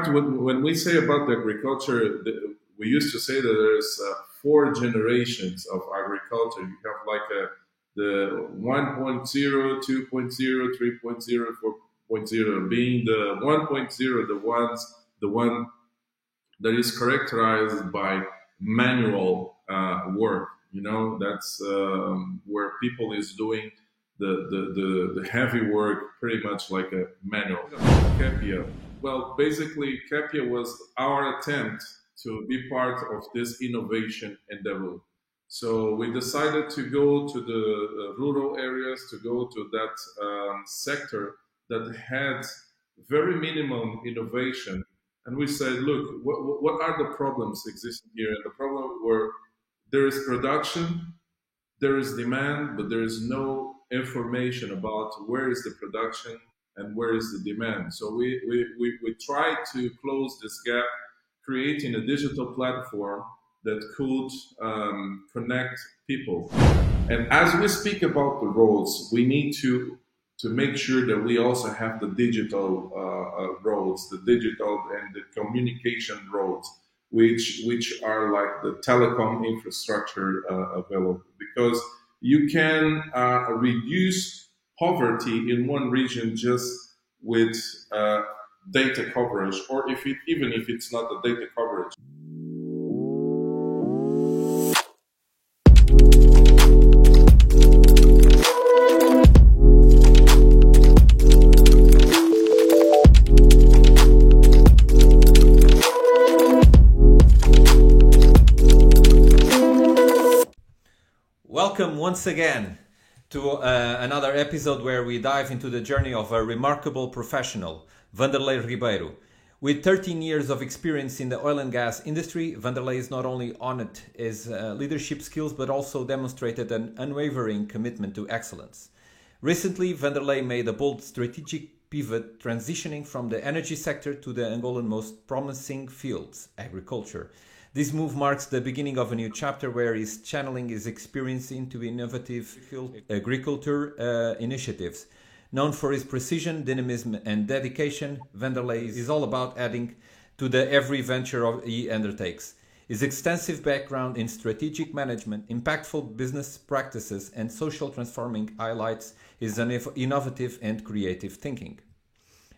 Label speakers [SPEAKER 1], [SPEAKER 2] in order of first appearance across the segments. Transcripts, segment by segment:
[SPEAKER 1] When we say about the agriculture, we used to say that there's four generations of agriculture. You have like the 1.0, 2.0, 3.0, 4.0, being the 1.0, the one that is characterized by manual work. You know, that's where people is doing the heavy work pretty much like a manual. Capia. Well, basically, Capia was our attempt to be part of this innovation endeavor. So we decided to go to the rural areas, to go to that sector that had very minimum innovation. And we said, look, what are the problems existing here? And the problem were there is production, there is demand, but there is no information about where is the production and where is the demand. So we tried to close this gap, creating a digital platform that could connect people. And as we speak about the roads, we need to make sure that we also have the digital roads, the digital and the communication roads, which are like the telecom infrastructure available, because you can reduce poverty in one region just with data coverage, or even if it's not the data coverage.
[SPEAKER 2] Welcome once again to another episode where we dive into the journey of a remarkable professional, Vanderlei Ribeiro. With 13 years of experience in the oil and gas industry, Vanderlei is not only honored his leadership skills but also demonstrated an unwavering commitment to excellence. Recently, Vanderlei made a bold strategic pivot, transitioning from the energy sector to the Angolan most promising fields, agriculture. This move marks the beginning of a new chapter where he's channeling his experience into innovative agriculture initiatives. Known for his precision, dynamism, and dedication, Vanderlei is all about adding to the every venture he undertakes. His extensive background in strategic management, impactful business practices, and social transforming highlights his innovative and creative thinking.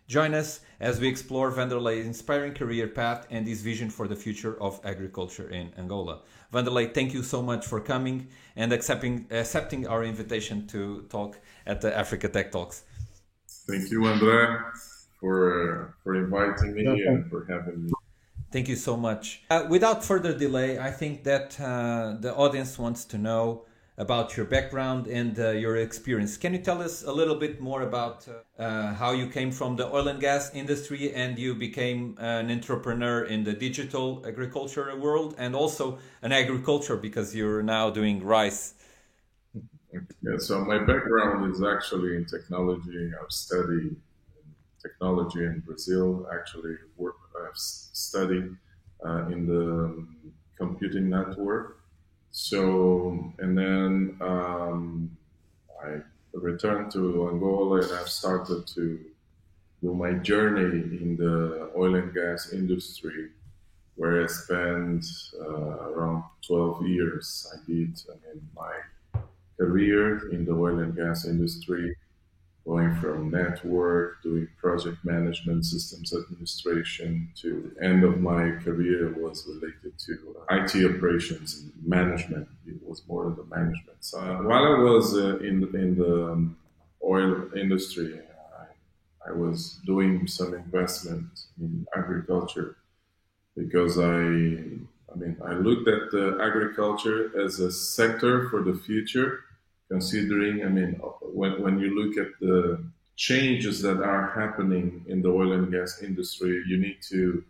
[SPEAKER 2] Join us as we explore Vanderlei's inspiring career path and his vision for the future of agriculture in Angola. Vanderlei, thank you so much for coming and accepting our invitation to talk at the Africa Tech Talks.
[SPEAKER 1] Thank you, Andre, for inviting me and for having me.
[SPEAKER 2] Thank you so much. Without further delay, I think that the audience wants to know about your background and your experience. Can you tell us a little bit more about how you came from the oil and gas industry and you became an entrepreneur in the digital agriculture world and also an agriculture because you're now doing rice?
[SPEAKER 1] Yeah, so my background is actually in technology. I've studied technology in Brazil. Actually, I've studied in the computing network. So, and then I returned to Angola and I've started to do my journey in the oil and gas industry, where I spent around 12 years. I did, my career in the oil and gas industry, going from network, doing project management, systems administration, to the end of my career was related to IT operations and management. It was more of the management. So while I was in the oil industry, I was doing some investment in agriculture because I looked at the agriculture as a sector for the future, considering, when you look at the changes that are happening in the oil and gas industry, you need to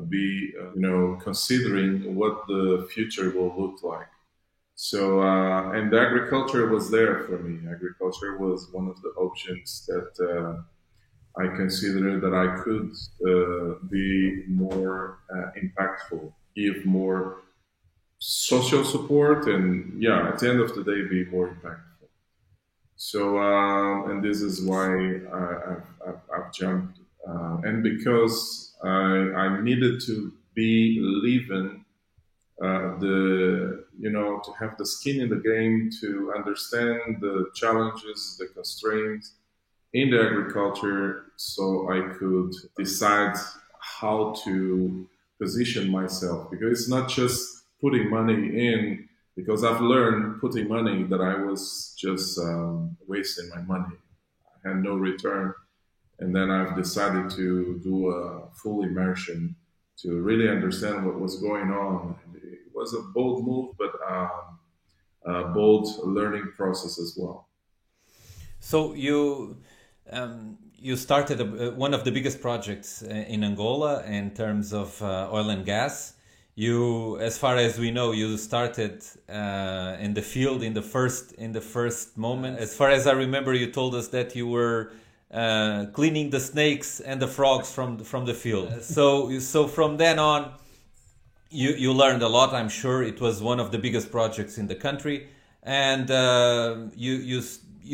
[SPEAKER 1] be, considering what the future will look like. So, and the agriculture was there for me. Agriculture was one of the options that I considered that I could be more impactful, give more social support, and at the end of the day, be more impactful. So, and this is why I've jumped. And because I needed to be living to have the skin in the game, to understand the challenges, the constraints in the agriculture, so I could decide how to position myself. Because it's not just putting money in, because I've learned putting money that I was just wasting my money. I had no return. And then I've decided to do a full immersion to really understand what was going on. And it was a bold move, but a bold learning process as well.
[SPEAKER 2] So you started one of the biggest projects in Angola in terms of oil and gas. You, as far as we know, you started in the field in the first moment. As far as I remember, you told us that you were cleaning the snakes and the frogs from the field. So from then on, you learned a lot. I'm sure it was one of the biggest projects in the country, and you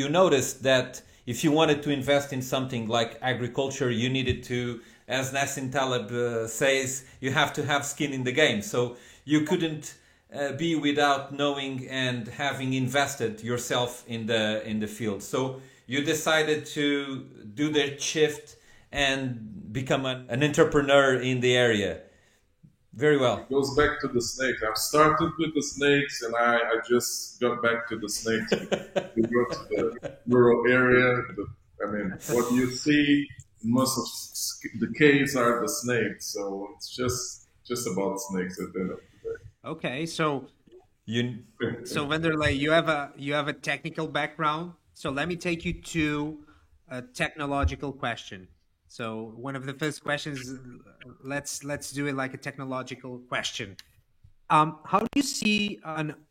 [SPEAKER 2] noticed that if you wanted to invest in something like agriculture, you needed to, as Nassim Taleb says, you have to have skin in the game. So you couldn't be without knowing and having invested yourself in the field. So you decided to do the shift and become an entrepreneur in the area. Very well.
[SPEAKER 1] It goes back to the snakes. I've started with the snakes, and I just got back to the snakes. We go to the rural area. I mean, what you see in most of the caves are the snakes. So it's just about snakes at the end of the day.
[SPEAKER 3] Okay, so
[SPEAKER 2] You
[SPEAKER 3] so Vanderlei, you have a technical background. So let me take you to a technological question. So one of the first questions, let's do it like a technological question. How do you see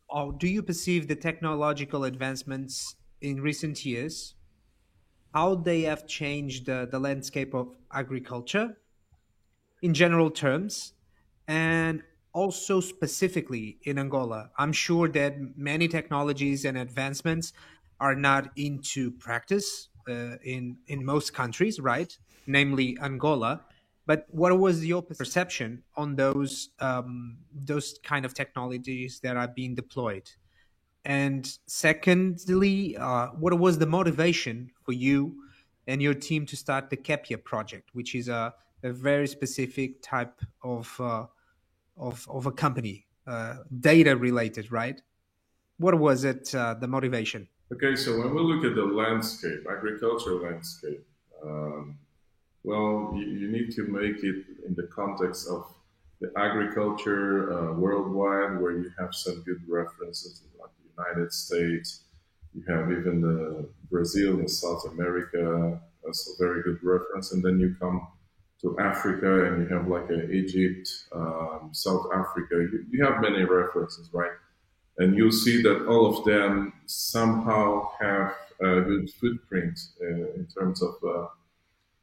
[SPEAKER 3] or do you perceive the technological advancements in recent years? How they have changed the landscape of agriculture in general terms, and also specifically in Angola? I'm sure that many technologies and advancements are not into practice in most countries, right? Namely Angola. But what was your perception on those kind of technologies that are being deployed? And secondly, what was the motivation for you and your team to start the Kepia project, which is a very specific type of a company, data related, right? What was it, the motivation?
[SPEAKER 1] Okay, so when we look at the landscape, agricultural landscape, um, well, you need to make it in the context of the agriculture worldwide, where you have some good references like the United States. You have even the Brazil and South America as a very good reference, and then you come to Africa and you have like Egypt, South Africa. You have many references, right? And you'll see that all of them somehow have a good footprint in terms of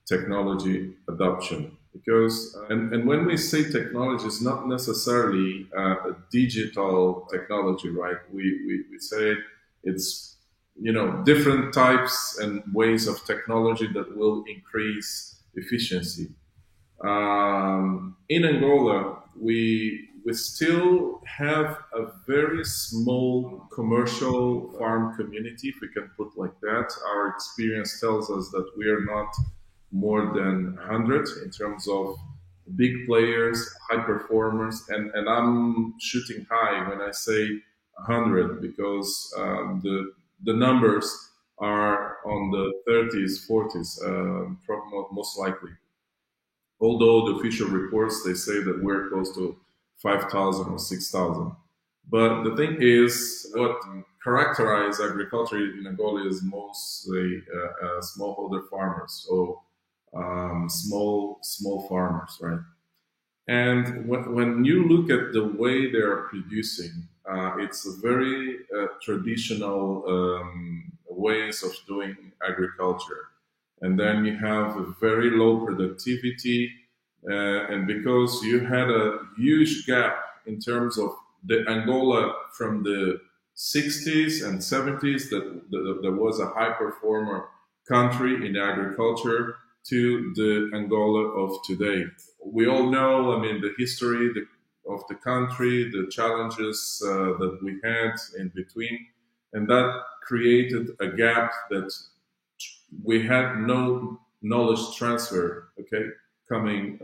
[SPEAKER 1] technology adoption. Because and when we say technology, it's not necessarily a digital technology, right? We say it's different types and ways of technology that will increase efficiency. In Angola, we still have a very small commercial farm community, if we can put like that. Our experience tells us that we are not more than 100 in terms of big players, high performers, and I'm shooting high when I say 100 because the numbers are on the 30s, 40s, most likely. Although the official reports they say that we're close to 5,000 or 6,000. But the thing is, what characterizes agriculture in Angola is mostly smallholder farmers, so small farmers, right? And when you look at the way they are producing, it's a very traditional ways of doing agriculture. And then you have a very low productivity, and because you had a huge gap in terms of the Angola from the 60s and 70s, that there was a high performer country in agriculture, to the Angola of today. We all know, I mean, the history of the country, the challenges that we had in between, and that created a gap that we had no knowledge transfer, okay, coming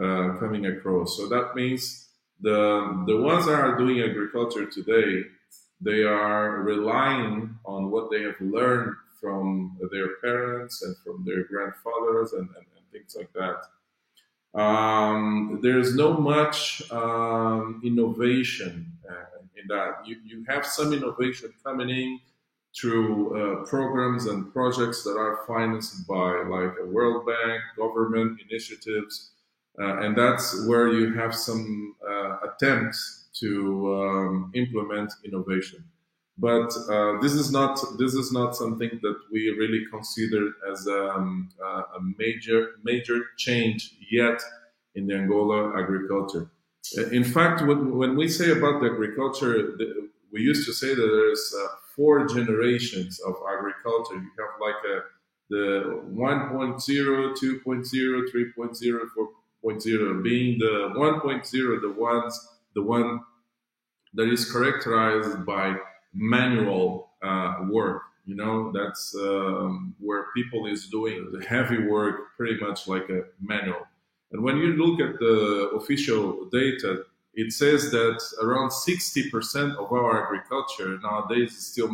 [SPEAKER 1] across. So that means the ones that are doing agriculture today, they are relying on what they have learned from their parents and from their grandfathers and things like that. There's no much innovation in that. You have some innovation coming in through programs and projects that are financed by like a World Bank, government initiatives, and that's where you have some attempts to implement innovation. But this is not something that we really consider as a major change yet in the Angola agriculture. In fact, when we say about the agriculture, we used to say that there's 4 generations of agriculture. You have like the 1.0, 2.0, 3.0, 4.0, being the 1.0, the one that is characterized by manual work. You know, that's where people is doing the heavy work pretty much like a manual. And when you look at the official data, it says that around 60% of our agriculture nowadays is still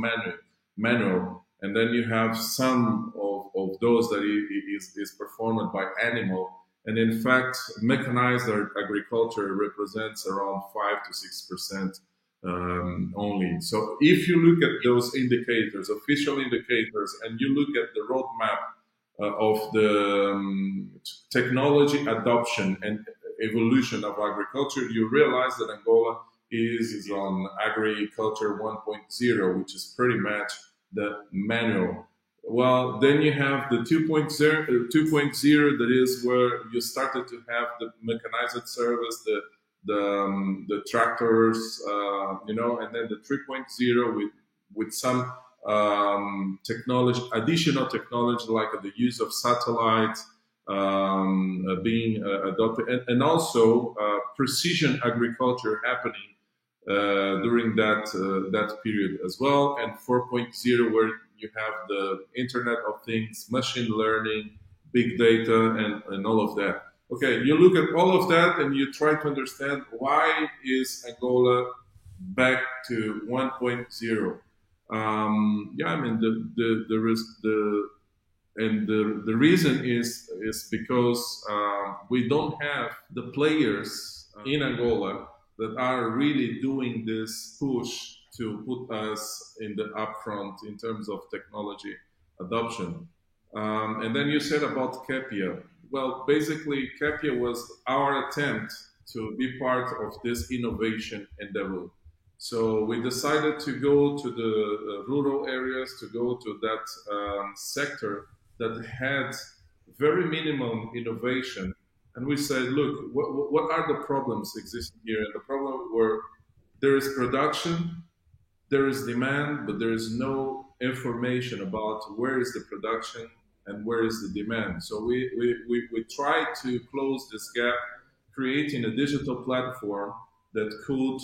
[SPEAKER 1] manual. And then you have some of those that is performed by animal. And in fact, mechanized agriculture represents around 5 to 6% only. So if you look at those indicators, official indicators, and you look at the roadmap of the technology adoption and evolution of agriculture, you realize that Angola is on agriculture 1.0, which is pretty much the manual. Well, then you have the 2.0, that is where you started to have the mechanized service, the tractors, you know, and then the 3.0 with some technology, additional technology like the use of satellites being adopted, and also precision agriculture happening during that period as well, and 4.0 where you have the Internet of Things, machine learning, big data, and all of that. Okay, you look at all of that and you try to understand why is Angola back to 1.0. Yeah, I mean the reason is because we don't have the players in Angola that are really doing this push to put us in the upfront in terms of technology adoption. And then you said about CAPIA. Well, basically, CAPIA was our attempt to be part of this innovation endeavor. So we decided to go to the rural areas, to go to that sector that had very minimum innovation. And we said, look, what are the problems existing here? And the problem were there is production, there is demand, but there is no information about where is the production and where is the demand. So we tried to close this gap, creating a digital platform that could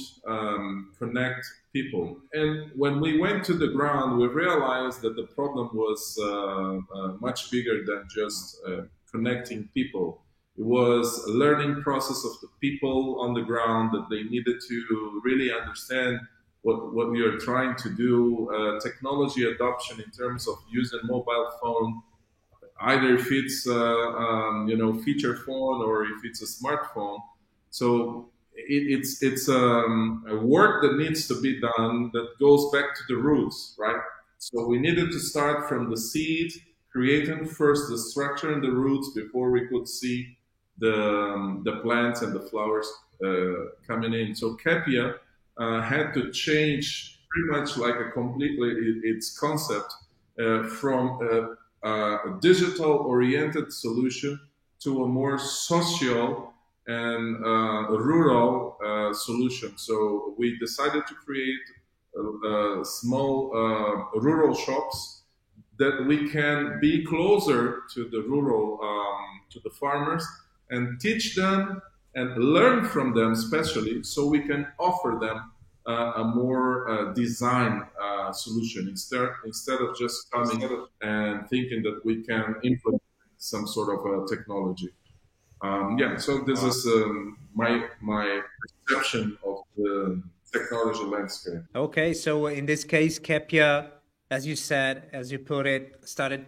[SPEAKER 1] connect people. And when we went to the ground, we realized that the problem was much bigger than just connecting people. It was a learning process of the people on the ground that they needed to really understand what we are trying to do. Technology adoption in terms of using mobile phone, either if it's feature phone or if it's a smartphone. So it's a work that needs to be done that goes back to the roots, right? So we needed to start from the seed, creating first the structure and the roots before we could see the plants and the flowers coming in. So CAPIA had to change pretty much like a completely its concept from a digital-oriented solution to a more social and rural solution. So we decided to create small rural shops that we can be closer to the rural to the farmers and teach them and learn from them, especially so we can offer them a more design solution instead of just coming and thinking that we can implement some sort of technology. Yeah, so this is my perception of the technology landscape.
[SPEAKER 3] Okay, so in this case, Kepia, as you said, as you put it, started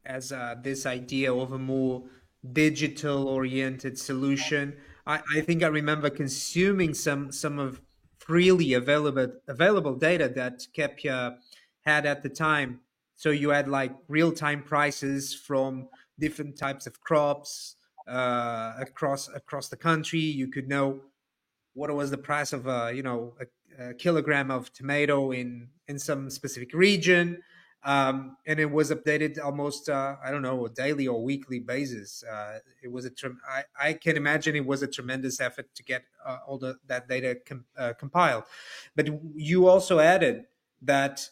[SPEAKER 3] as this idea of a more digital-oriented solution. I think I remember consuming some of freely available data that Kepia had at the time. So you had like real-time prices from different types of crops across the country. You could know what was the price of a kilogram of tomato in some specific region, and it was updated almost I don't know, a daily or weekly basis. It was I can imagine it was a tremendous effort to get all that data compiled, but you also added that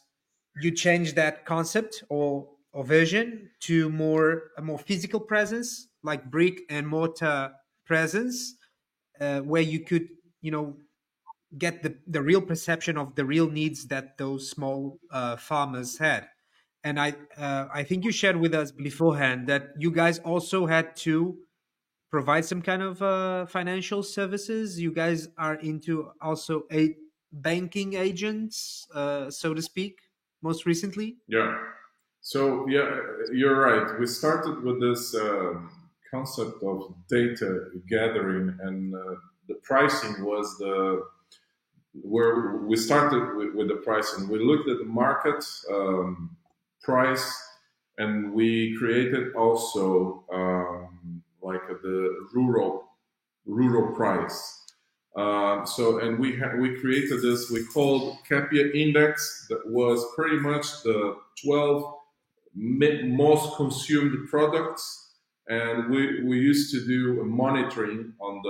[SPEAKER 3] you changed that concept or vision to a more physical presence, like brick and mortar presence, where you could, get the real perception of the real needs that those small farmers had. And I think you shared with us beforehand that you guys also had to provide some kind of financial services. You guys are into also a banking agents, so to speak, most recently.
[SPEAKER 1] Yeah. So yeah, you're right. We started with this concept of data gathering, and the pricing was the where we started with the pricing. We looked at the market price, and we created also like the rural price. So, and we created this we called Capia Index, that was pretty much the 12 most consumed products, and we used to do a monitoring on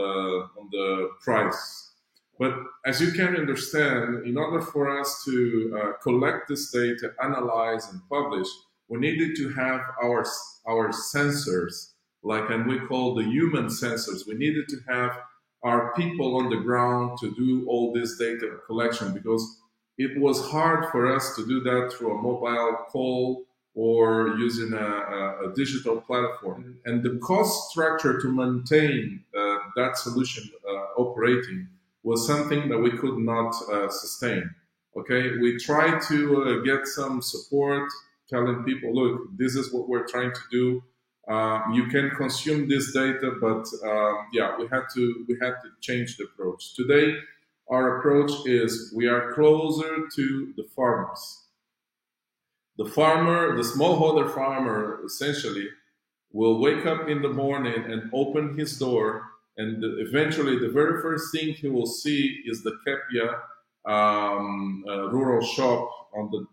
[SPEAKER 1] the price. But as you can understand, in order for us to collect this data, analyze and publish, we needed to have our sensors, like, and we call the human sensors. We needed to have our people on the ground to do all this data collection, because it was hard for us to do that through a mobile call or using a digital platform. And the cost structure to maintain that solution operating was something that we could not sustain. Okay, we tried to get some support, telling people, look, this is what we're trying to do. You can consume this data, but yeah, we had to change the approach. Today, our approach is we are closer to the farmers. The farmer, the smallholder farmer, essentially will wake up in the morning and open his door, and eventually the very first thing he will see is the Kepia rural shop on the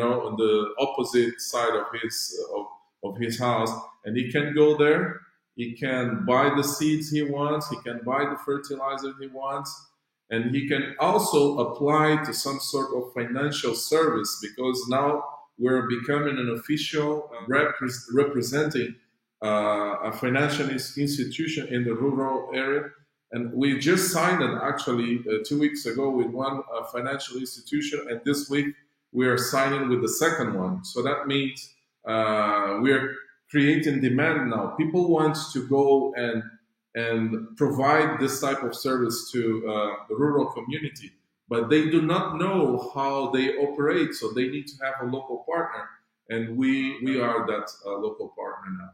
[SPEAKER 1] on the opposite side of his house, and he can go there. He can buy the seeds he wants. He can buy the fertilizer he wants, and he can also apply to some sort of financial service, because now we're becoming an official representing a financial institution in the rural area. And we just signed it actually 2 weeks ago with one financial institution, and this week we are signing with the second one. So that means we are creating demand now. People want to go and provide this type of service to the rural community, but they do not know how they operate, so they need to have a local partner, and we are that local partner now,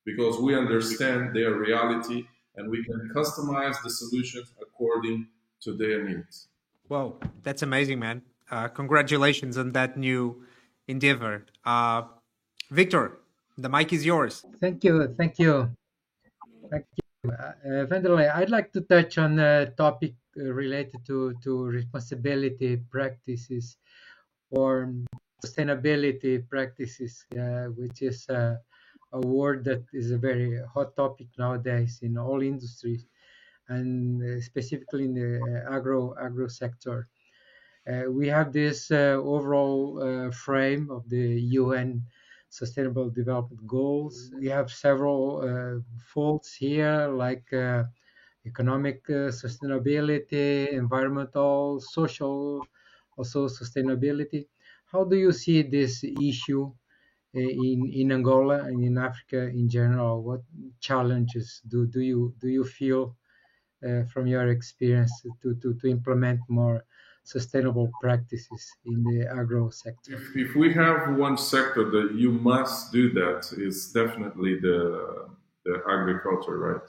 [SPEAKER 1] because we understand their reality and we can customize the solutions according to their needs.
[SPEAKER 3] Well, that's amazing, man. Congratulations on that new endeavor. Victor, the mic is yours.
[SPEAKER 4] Thank you. Thank you. Thank you. Vanderlei, I'd like to touch on a topic related to responsibility practices or sustainability practices, which is a word that is a very hot topic nowadays in all industries, and specifically in the agro sector. We have this overall frame of the UN Sustainable Development Goals. We have several folds here, like economic sustainability, environmental, social, also sustainability. How do you see this issue in Angola and in Africa in general? What challenges do you feel from your experience to implement more sustainable practices in the agro sector?
[SPEAKER 1] If we have one sector that you must do that, is definitely the agriculture, right?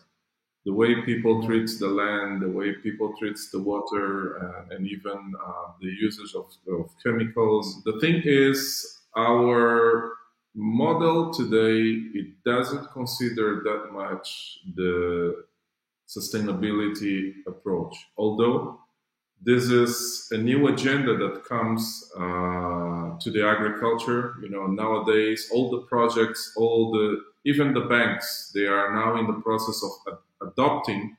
[SPEAKER 1] The way people treat the land, the way people treat the water, and even the usage of chemicals. The thing is, our model today, it doesn't consider that much the sustainability approach. Although this is a new agenda that comes to the agriculture. You know, nowadays all the projects, even the banks, they are now in the process of adopting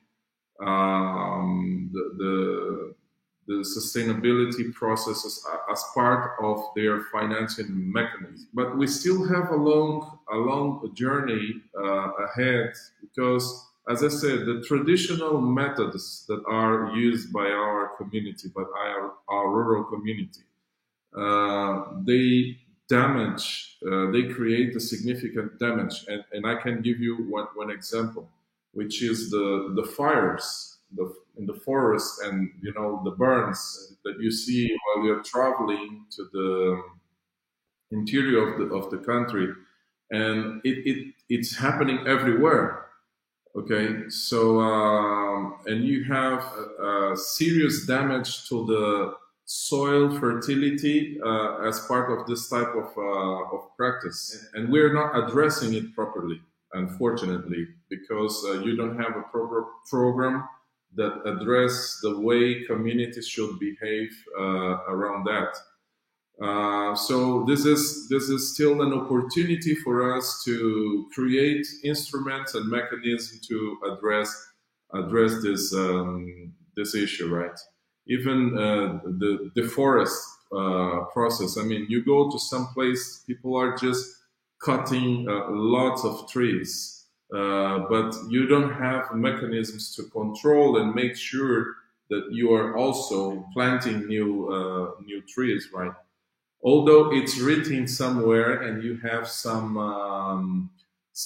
[SPEAKER 1] the sustainability processes as part of their financing mechanism. But we still have a long journey ahead, because, as I said, the traditional methods that are used by our community, by our rural community, they damage, they create a significant damage. And I can give you one example, which is the fires in the forest, and the burns that you see while you're traveling to the interior of the country, and it's happening everywhere. Okay, so and you have serious damage to the soil fertility as part of this type of practice, and we're not addressing it properly, unfortunately, because you don't have a proper program that address the way communities should behave around that. So this is still an opportunity for us to create instruments and mechanisms to address this issue, right? Even the forest process. I mean, you go to some place, people are just cutting lots of trees. But you don't have mechanisms to control and make sure that you are also planting new trees, right? Although it's written somewhere, and you have some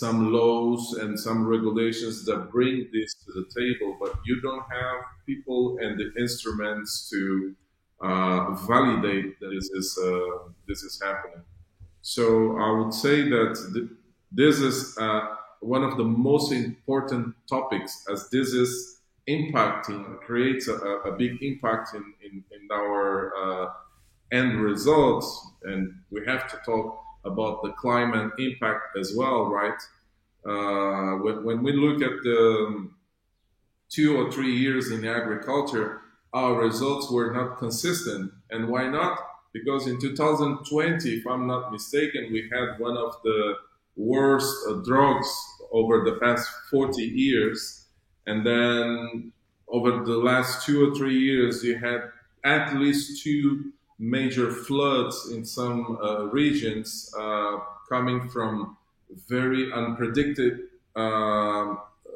[SPEAKER 1] laws and some regulations that bring this to the table, but you don't have people and the instruments to validate that this is happening. So I would say that this is one of the most important topics, as this is creates a big impact in our end results. And we have to talk about the climate impact as well, right? When we look at the 2 or 3 years in agriculture, our results were not consistent. And why not? Because in 2020, if I'm not mistaken, we had one of the worst droughts over the past 40 years. And then over the last 2 or 3 years, you had at least 2 major floods in some regions coming from very unpredicted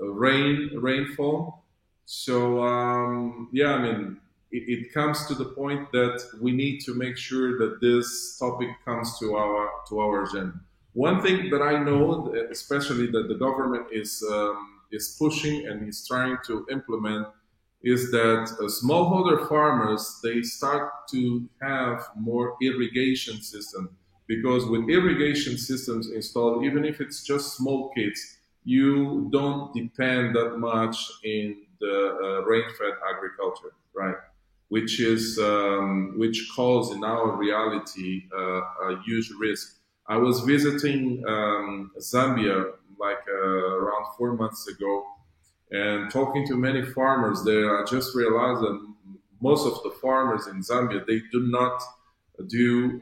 [SPEAKER 1] rainfall. So yeah, I mean, it comes to the point that we need to make sure that this topic comes to our agenda. One thing that I know, especially that the government is pushing and is trying to implement, is that smallholder farmers, they start to have more irrigation system, because with irrigation systems installed, even if it's just small kits, you don't depend that much in the rain-fed agriculture, right? Which calls in our reality a huge risk. I was visiting Zambia around 4 months ago, and talking to many farmers there, I just realized that most of the farmers in Zambia, they do not do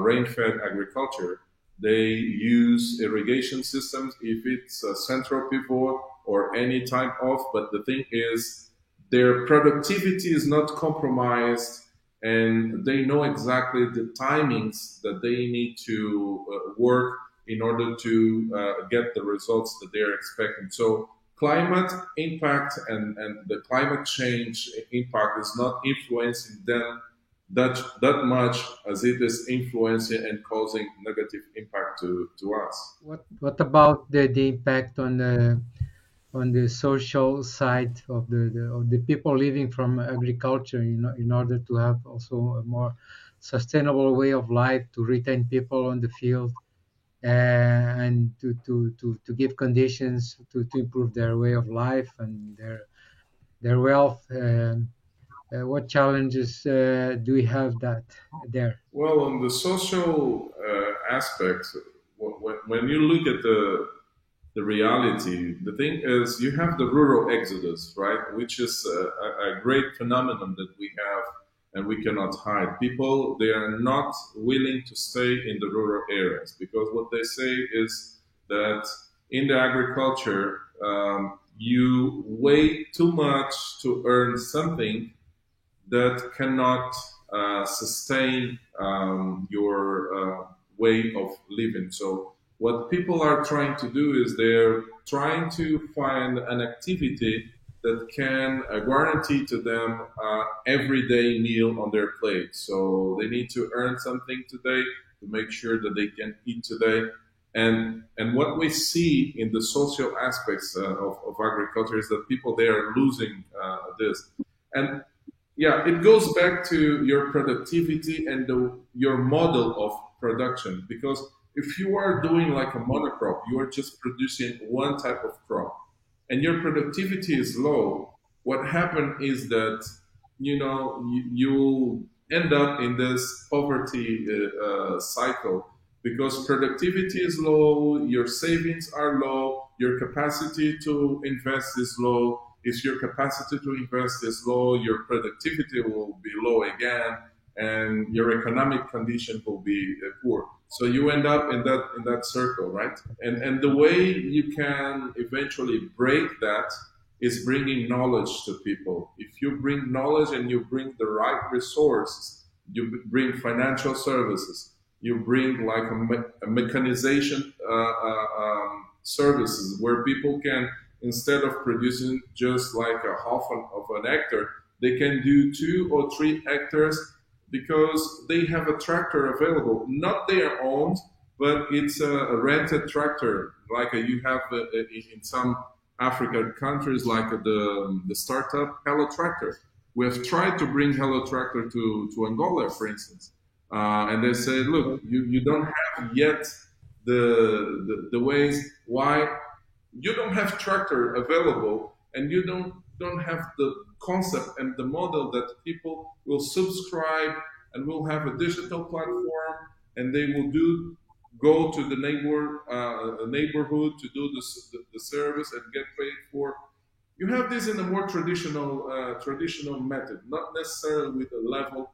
[SPEAKER 1] rain-fed agriculture. They use irrigation systems, if it's a central pivot or any type of, but the thing is, their productivity is not compromised and they know exactly the timings that they need to work in order to get the results that they're expecting. So climate impact and the climate change impact is not influencing them that much as it is influencing and causing negative impact to us.
[SPEAKER 4] What about the impact on the social side of of the people living from agriculture, in order to have also a more sustainable way of life, to retain people on the field, and to give conditions to improve their way of life and their wealth. What challenges do we have that there?
[SPEAKER 1] Well, on the social aspects, when you look at the reality, the thing is you have the rural exodus, right? Which is a great phenomenon that we have and we cannot hide. People, they are not willing to stay in the rural areas because what they say is that in the agriculture, you wait too much to earn something that cannot sustain your way of living. So what people are trying to do is they're trying to find an activity that can guarantee to them everyday meal on their plate. So they need to earn something today to make sure that they can eat today. And what we see in the social aspects of agriculture is that people they are losing this. And yeah, it goes back to your productivity and your model of production. Because if you are doing like a monocrop, you are just producing one type of crop, and your productivity is low. What happened is that you end up in this poverty cycle because productivity is low, your savings are low, your capacity to invest is low. If your capacity to invest is low, your productivity will be low again, and your economic condition will be poor. So you end up in that circle, right? And the way you can eventually break that is bringing knowledge to people. If you bring knowledge and you bring the right resources, you bring financial services, you bring like a mechanization services where people can, instead of producing just like a of an hectare, they can do 2 or 3 hectares because they have a tractor available, not their own, but it's a rented tractor, like you have in some African countries, like the startup Hello Tractor. We have tried to bring Hello Tractor to Angola, for instance, and they say, look, you don't have yet the ways why you don't have tractor available, and you don't have the concept and the model that people will subscribe and will have a digital platform, and they will go to the neighborhood to do the service and get paid for. You have this in a more traditional method, not necessarily with a level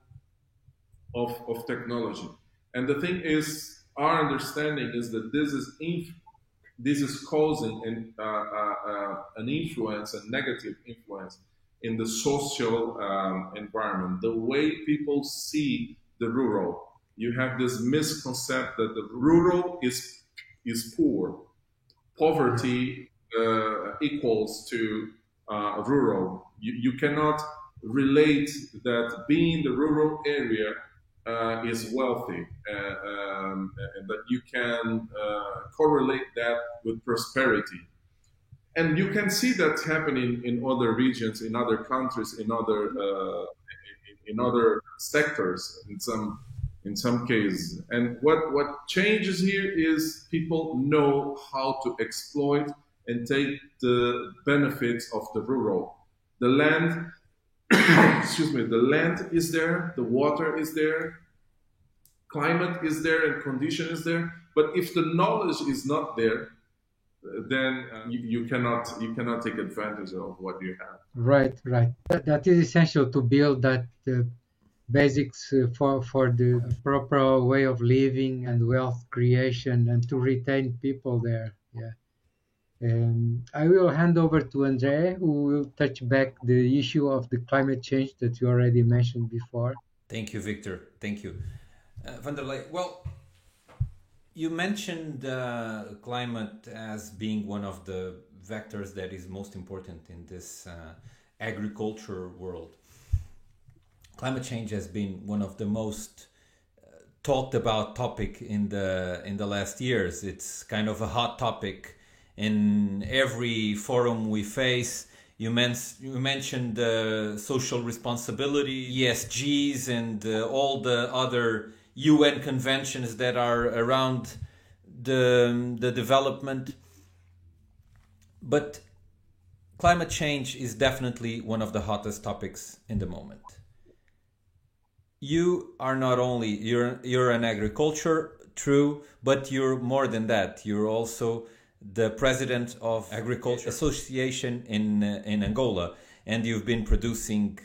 [SPEAKER 1] of technology. And the thing is, our understanding is that this is causing an influence, a negative influence in the social environment, the way people see the rural. You have this misconception that the rural is poor. Poverty equals to rural. You cannot relate that being in the rural area is wealthy, and that you can correlate that with prosperity. And you can see that happening in other regions, in other countries, in other sectors, in some cases. And what changes here is people know how to exploit and take the benefits of the rural. The land, excuse me, the land is there, the water is there, climate is there, and condition is there. But if the knowledge is not there, then you cannot take advantage of what you have.
[SPEAKER 4] Right, right. That is essential to build that basics for the proper way of living and wealth creation, and to retain people there. Yeah. I will hand over to Andre, who will touch back the issue of the climate change that you already mentioned before.
[SPEAKER 2] Thank you, Victor. Thank you. Vanderlei, well, you mentioned climate as being one of the vectors that is most important in this agriculture world. Climate change has been one of the most talked about topic in the last years. It's kind of a hot topic in every forum we face. You mentioned social responsibility, ESGs, and all the other UN conventions that are around the development. But climate change is definitely one of the hottest topics in the moment. You are not only you're an agriculture, true, but you're more than that. You're also the president of Agriculture Association in Angola, and you've been producing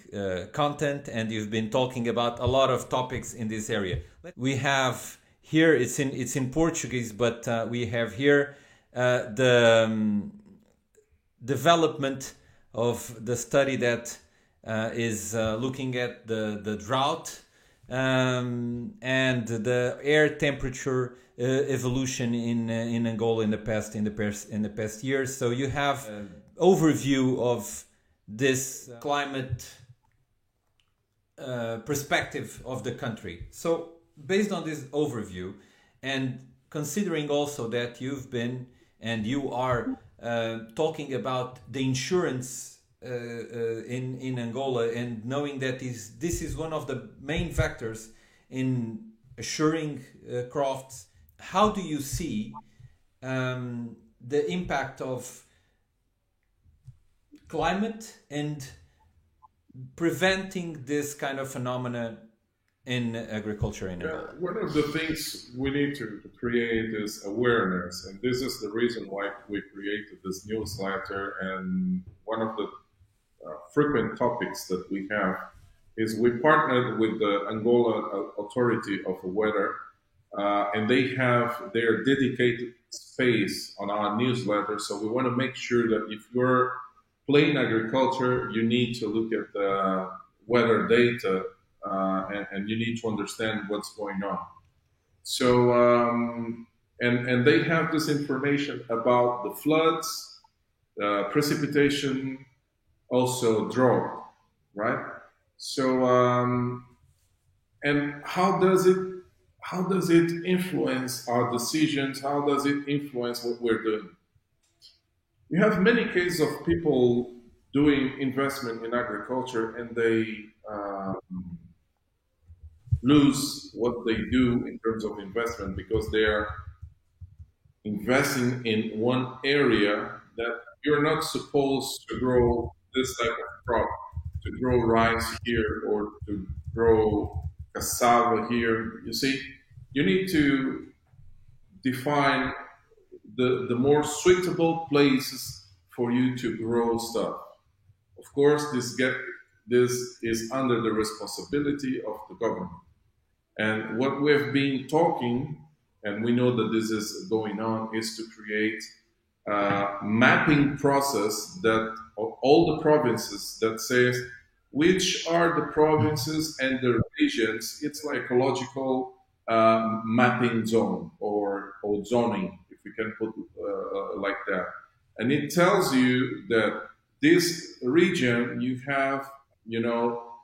[SPEAKER 2] content, and you've been talking about a lot of topics in this area. We have here, it's in Portuguese, but we have here the development of the study that is looking at the drought and the air temperature evolution in Angola in the past years. So you have an overview of this climate perspective of the country. So based on this overview, and considering also that you've been and you are talking about the insurance in Angola, and knowing that this is one of the main factors in assuring crops, how do you see the impact of climate and preventing this kind of phenomena in agriculture in Angola?
[SPEAKER 1] One of the things we need to create is awareness, and this is the reason why we created this newsletter. And one of the frequent topics that we have is we partnered with the Angola Authority of the Weather, and they have their dedicated space on our newsletter. So we want to make sure that if you're playing agriculture, you need to look at the weather data and you need to understand what's going on. So, and they have this information about the floods, precipitation, also drought, right? So, and how does it influence our decisions? How does it influence what we're doing? You have many cases of people doing investment in agriculture, and they lose what they do in terms of investment because they are investing in one area that you're not supposed to grow this type of crop, to grow rice here or to grow cassava here. You see, you need to define the more suitable places for you to grow stuff. Of course, this is under the responsibility of the government. And what we've been talking, and we know that this is going on, is to create a mapping process that of all the provinces that says which are the provinces and the regions. It's like ecological mapping zone or zoning, if we can put it like that. And it tells you that this region, you have,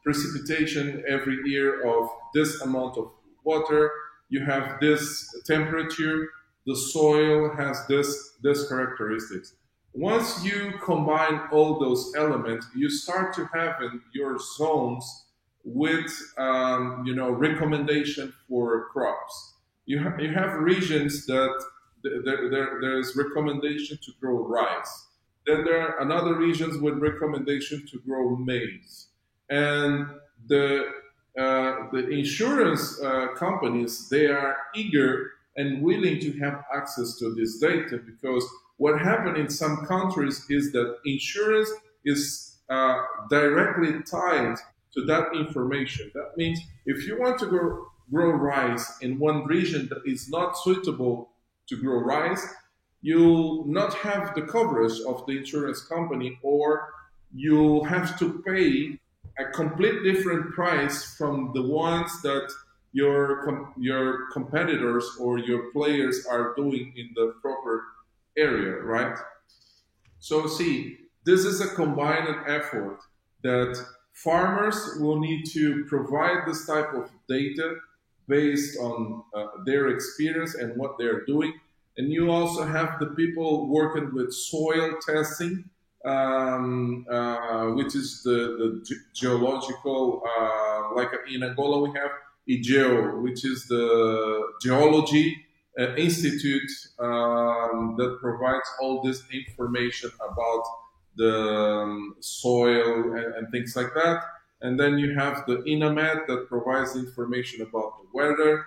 [SPEAKER 1] precipitation every year of this amount of water, you have this temperature, the soil has this characteristics. Once you combine all those elements, you start to have in your zones with recommendation for crops. You have regions that there's recommendation to grow rice. Then there are another regions with recommendation to grow maize. And the insurance companies, they are eager and willing to have access to this data, because what happened in some countries is that insurance is directly tied to that information. That means if you want to grow rice in one region that is not suitable to grow rice, you'll not have the coverage of the insurance company, or you'll have to pay a complete different price from the ones that your competitors or your players are doing in the proper area, right? So see, this is a combined effort that farmers will need to provide this type of data based on their experience and what they're doing. And you also have the people working with soil testing, which is the geological, like in Angola we have IGEO, which is the geology institute that provides all this information about the soil and things like that. And then you have the INAMED that provides information about the weather.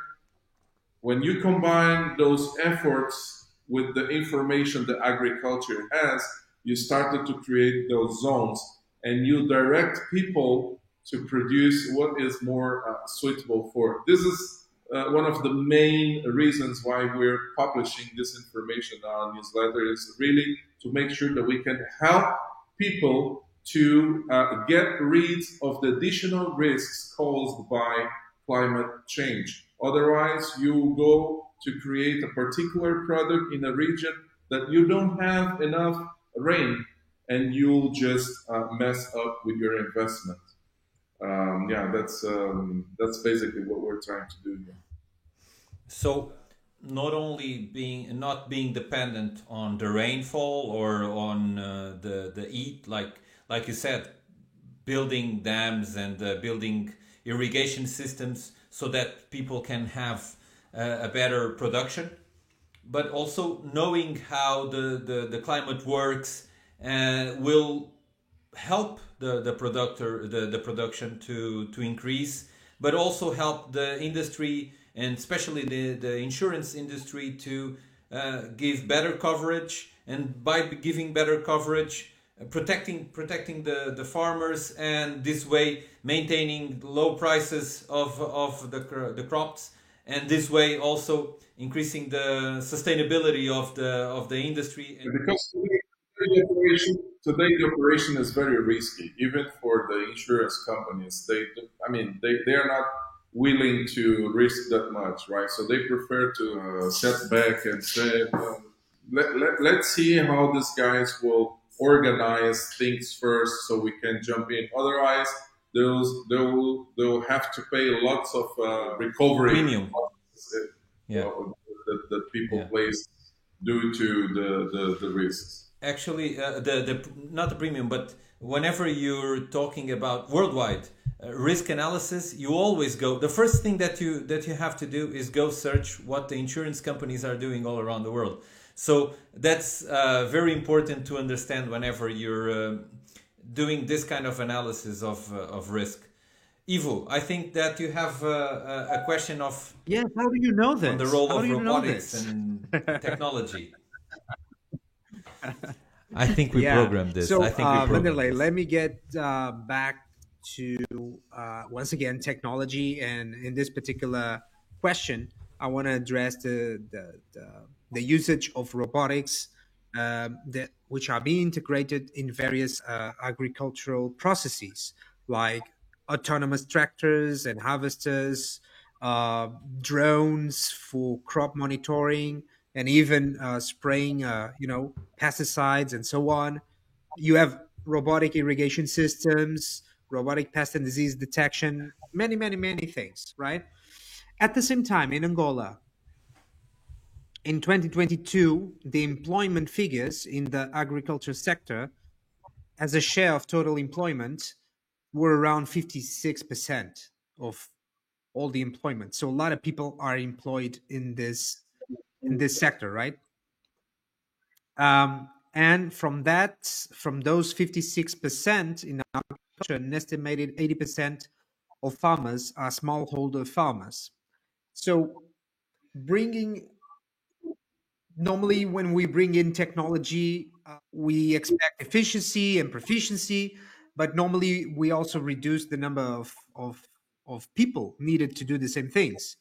[SPEAKER 1] When you combine those efforts with the information that agriculture has, you started to create those zones and you direct people to produce what is more suitable for. This is one of the main reasons why we're publishing this information on newsletter is really to make sure that we can help people to get rid of the additional risks caused by climate change. Otherwise, you go to create a particular product in a region that you don't have enough rain, and you'll just mess up with your investment. Yeah, that's basically what we're trying to do here.
[SPEAKER 2] So not only not being dependent on the rainfall or on the heat, like you said, building dams and building irrigation systems so that people can have a better production, but also knowing how the climate works will help the production to increase, but also help the industry and especially the insurance industry to give better coverage, and by giving better coverage, protecting the farmers, and this way maintaining low prices of the crops, and this way also increasing the sustainability of the industry.
[SPEAKER 1] Because today the operation is very risky, even for the insurance companies. They are not willing to risk that much, right? So they prefer to set back and say, let's see how these guys will organize things first, so we can jump in. Otherwise, they'll have to pay lots of recovery
[SPEAKER 2] Premium.
[SPEAKER 1] Yeah. that people place due to the risks.
[SPEAKER 2] Actually, the not the premium, but whenever you're talking about worldwide risk analysis, you always go. The first thing that you have to do is go search what the insurance companies are doing all around the world. So that's very important to understand whenever you're doing this kind of analysis of risk. Ivo, I think that you have a question of
[SPEAKER 3] How do you know this?
[SPEAKER 2] on the role
[SPEAKER 3] How
[SPEAKER 2] of
[SPEAKER 3] do you know
[SPEAKER 2] robotics
[SPEAKER 3] this?
[SPEAKER 2] and technology. I think we programmed this.
[SPEAKER 3] So,
[SPEAKER 2] I think we programmed
[SPEAKER 3] Vanderlei,
[SPEAKER 2] this.
[SPEAKER 3] let me get back to once again technology, and in this particular question, I want to address the usage of robotics which are being integrated in various agricultural processes, like autonomous tractors and harvesters, drones for crop monitoring, and even spraying, pesticides and so on. You have robotic irrigation systems, robotic pest and disease detection, many, many, many things, right? At the same time, in Angola, in 2022, the employment figures in the agriculture sector as a share of total employment were around 56% of all the employment. So a lot of people are employed in this sector, right? And from those 56% in agriculture, an estimated 80% of farmers are smallholder farmers. So normally when we bring in technology, we expect efficiency and proficiency, but normally we also reduce the number of people needed to do the same things.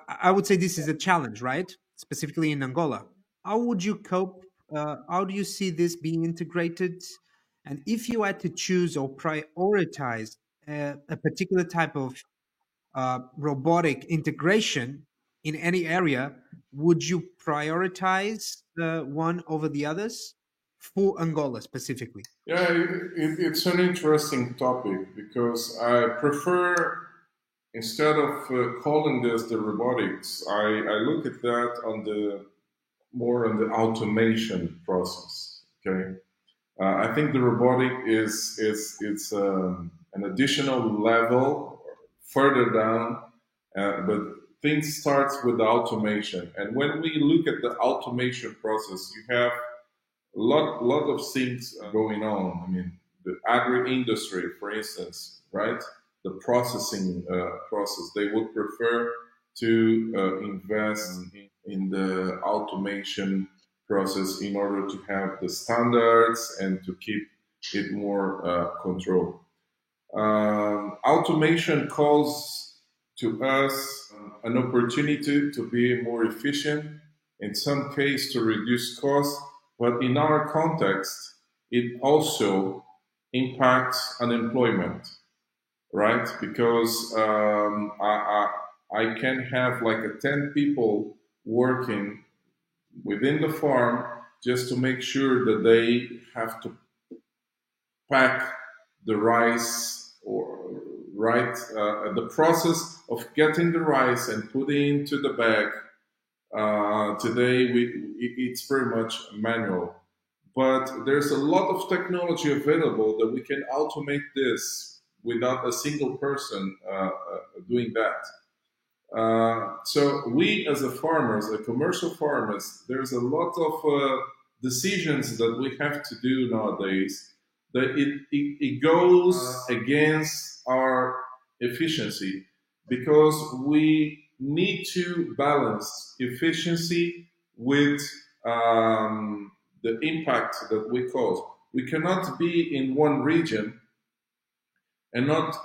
[SPEAKER 3] I would say this is a challenge, right? Specifically in Angola. How would you cope? How do you see this being integrated? And if you had to choose or prioritize a particular type of robotic integration in any area, would you prioritize one over the others for Angola specifically?
[SPEAKER 1] Yeah, it's an interesting topic because I prefer, instead of calling this the robotics, I look at that on the more on the automation process. Okay, I think the robotic is it's an additional level further down, but things starts with the automation. And when we look at the automation process, you have lot of things going on. I mean, the agri industry, for instance, right? The processing process, they would prefer to invest in the automation process in order to have the standards and to keep it more controlled. Automation calls to us an opportunity to be more efficient, in some case to reduce costs, but in our context, it also impacts unemployment, right? Because I can have like 10 people working within the farm just to make sure that they have to pack the rice or right the process of getting the rice and putting into the bag. Today it's very much manual, but there's a lot of technology available that we can automate this without a single person doing that. So we as a farmers, a commercial farmers, there's a lot of decisions that we have to do nowadays that it goes against our efficiency, because we need to balance efficiency with the impact that we cause. We cannot be in one region and not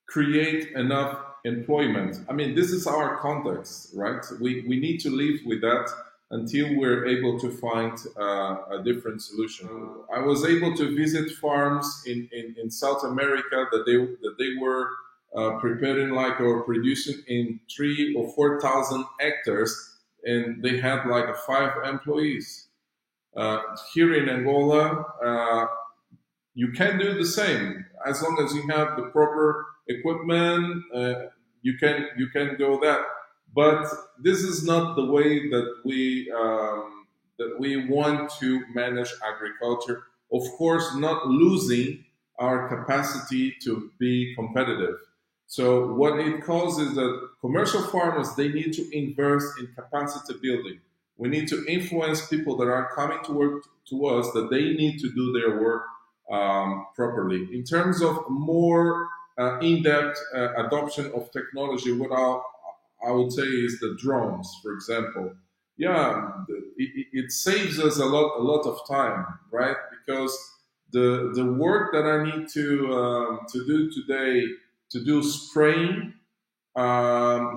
[SPEAKER 1] create enough employment. I mean, this is our context, right? We need to live with that until we're able to find a different solution. I was able to visit farms in South America that they were preparing like or producing in 3,000 or 4,000 hectares, and they had like 5 employees. Here in Angola, you can do the same as long as you have the proper equipment. You can go that, but this is not the way that we want to manage agriculture. Of course, not losing our capacity to be competitive. So what it causes is that commercial farmers, they need to invest in capacity building. We need to influence people that are coming to work to us that they need to do their work properly. In terms of more in-depth adoption of technology, what I would say is the drones, for example. Yeah, it saves us a lot of time, right? Because the work that I need to do today, to do spraying,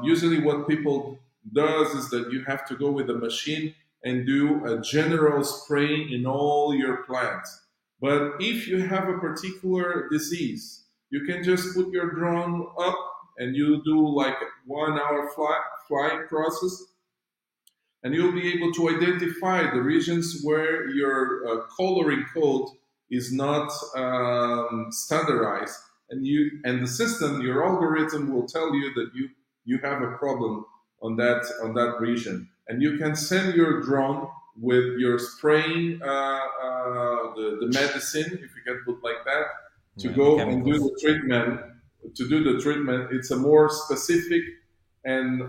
[SPEAKER 1] usually what people does is that you have to go with a machine and do a general spraying in all your plants. But if you have a particular disease, you can just put your drone up and you do like 1 hour flight process, and you'll be able to identify the regions where your coloring code is not standardized, and the system, your algorithm will tell you that you have a problem on that region, and you can send your drone with your spraying the medicine, if you can put like that, to go and do the treatment. To do the treatment, it's a more specific and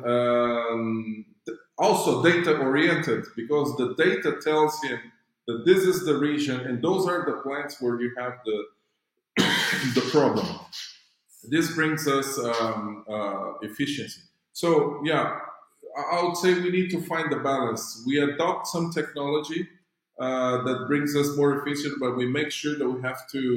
[SPEAKER 1] also data oriented, because the data tells him that this is the region and those are the plants where you have the problem. This brings us efficiency. So yeah, I would say we need to find the balance. We adopt some technology that brings us more efficient, but we make sure that we have to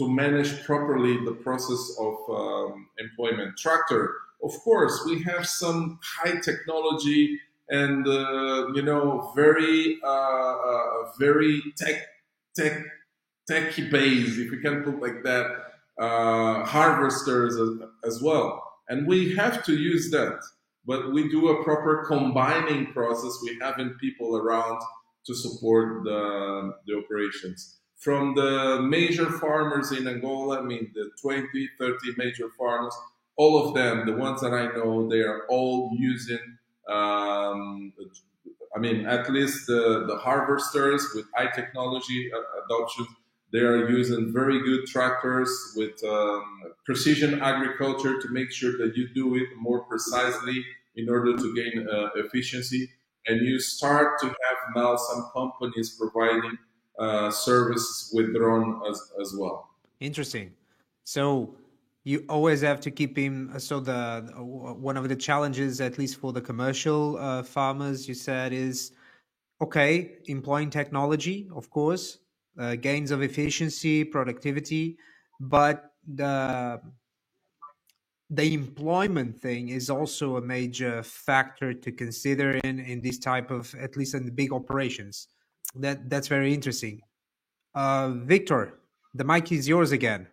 [SPEAKER 1] manage properly the process of employment. Tractor, of course, we have some high technology and very very techie base, if you can put like that, harvesters as well. And we have to use that. But we do a proper combining process. We having people around to support the operations. From the major farmers in Angola, I mean the 20, 30 major farmers, all of them, the ones that I know, they are all using, I mean, at least the harvesters with high technology adoption, they are using very good tractors with precision agriculture to make sure that you do it more precisely in order to gain efficiency. And you start to have now some companies providing services with drone as well.
[SPEAKER 3] Interesting. So you always have to keep him. So the one of the challenges, at least for the commercial farmers, you said is okay, employing technology, of course, gains of efficiency, productivity, but the employment thing is also a major factor to consider in this type of, at least in the big operations. That's very interesting. Victor, the mic is yours again.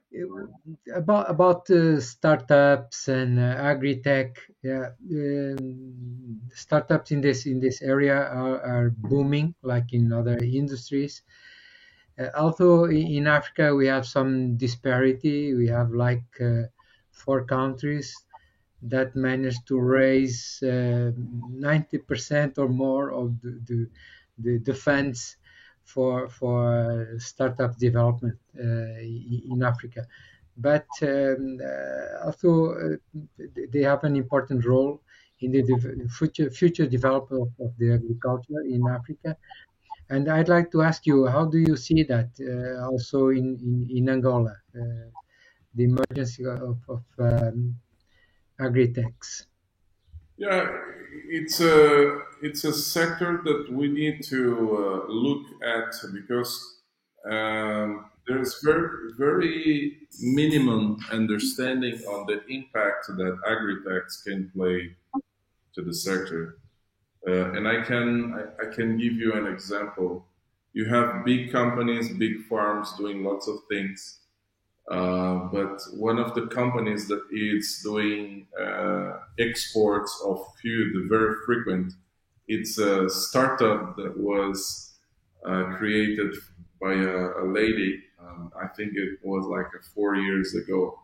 [SPEAKER 4] About startups and agri-tech. Yeah, startups in this area are booming, like in other industries. Although in Africa we have some disparity, we have like 4 countries that managed to raise 90% or more of the funds for startup development in Africa. But also they have an important role in the future development of the agriculture in Africa. And I'd like to ask you, how do you see that also in Angola, the emergence of agri-techs?
[SPEAKER 1] Yeah, it's a sector that we need to look at because there's very minimum understanding on the impact that agri-techs can play to the sector. And I can give you an example. You have big companies, big farms doing lots of things, but one of the companies that is doing exports of food very frequent, it's a startup that was created by a lady. I think it was like 4 years ago.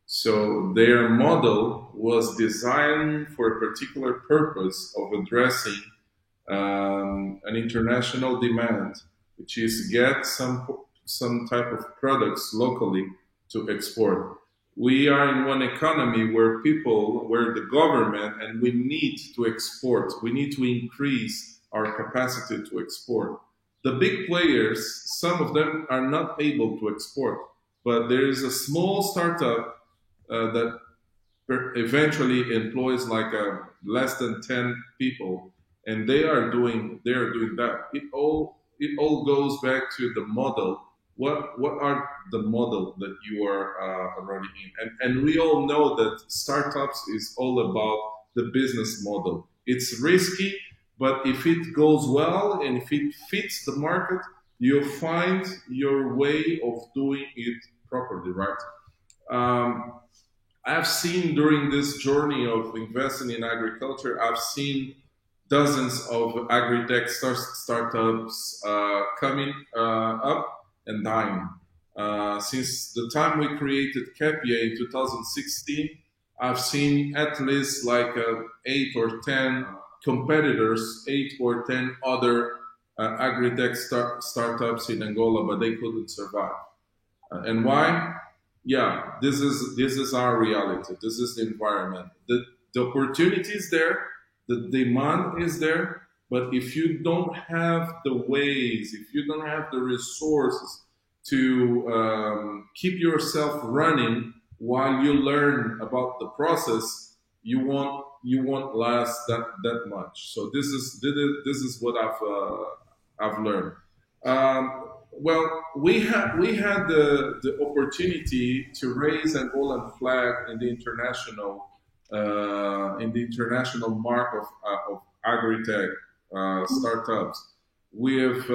[SPEAKER 1] So their model was designed for a particular purpose of addressing an international demand, which is get some type of products locally to export. We are in one economy where where the government, and we need to export. We need to increase our capacity to export. The big players, some of them are not able to export, but there is a small startup that eventually employs like less than 10 people, and they are doing that. It all goes back to the model. What are the model that you are running in? And we all know that startups is all about the business model. It's risky, but if it goes well and if it fits the market, you'll find your way of doing it properly, right? Um, I've seen during this journey of investing in agriculture, I've seen dozens of agri-tech startups coming up and dying. Since the time we created Capia in 2016, I've seen at least like 8 or 10 competitors, 8 or 10 other agri-tech startups in Angola, but they couldn't survive. And why? Yeah, this is our reality. This is the environment. The opportunity is there, the demand is there, but if you don't have the ways, if you don't have the resources to keep yourself running while you learn about the process, you won't last that much. So this is what I've learned. Well, we had the opportunity to raise an Angolan flag in the international mark of agri-tech startups. We have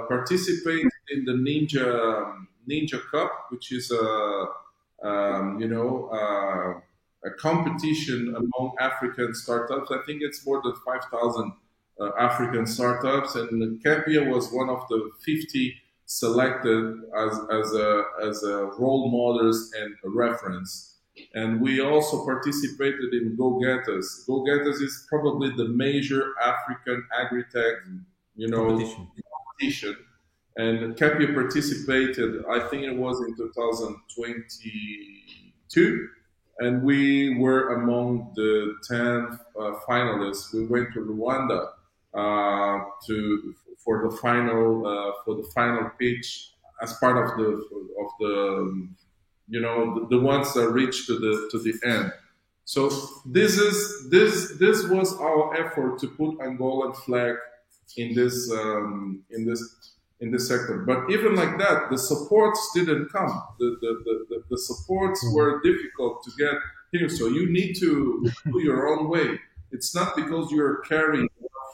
[SPEAKER 1] participated in the Ninja Ninja Cup, which is a competition among African startups. I think it's more than 5,000 African startups, and Capia was one of the 50 selected as a role models and a reference. And we also participated in Go Get Us. Go Get Us is probably the major African agri-tech, competition. And Capia participated, I think it was in 2022, and we were among the 10 finalists. We went to Rwanda for the final pitch as part of the ones that reached to the end. So this was our effort to put Angolan flag in this sector. But even like that, the supports didn't come. The supports were difficult to get here. So you need to do your own way. It's not because you're carrying a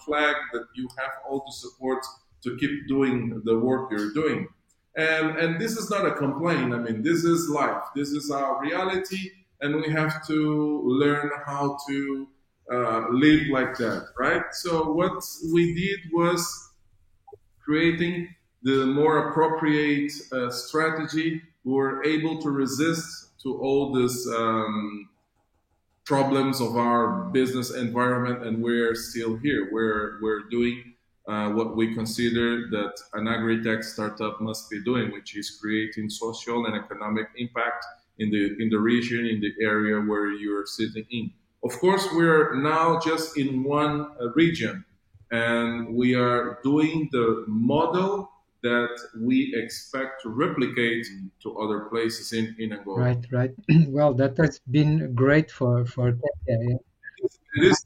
[SPEAKER 1] flag that you have all the supports to keep doing the work you're doing. And this is not a complaint. I mean, this is life. This is our reality, and we have to learn how to live like that, right? So what we did was creating the more appropriate strategy. We were able to resist to all these problems of our business environment, and we're still here. We're doing what we consider that an agri-tech startup must be doing, which is creating social and economic impact in the region, in the area where you're sitting in. Of course, we're now just in one region, and we are doing the model that we expect to replicate to other places in Angola.
[SPEAKER 4] Right. Well, that has been great for Capia. Yeah.
[SPEAKER 1] This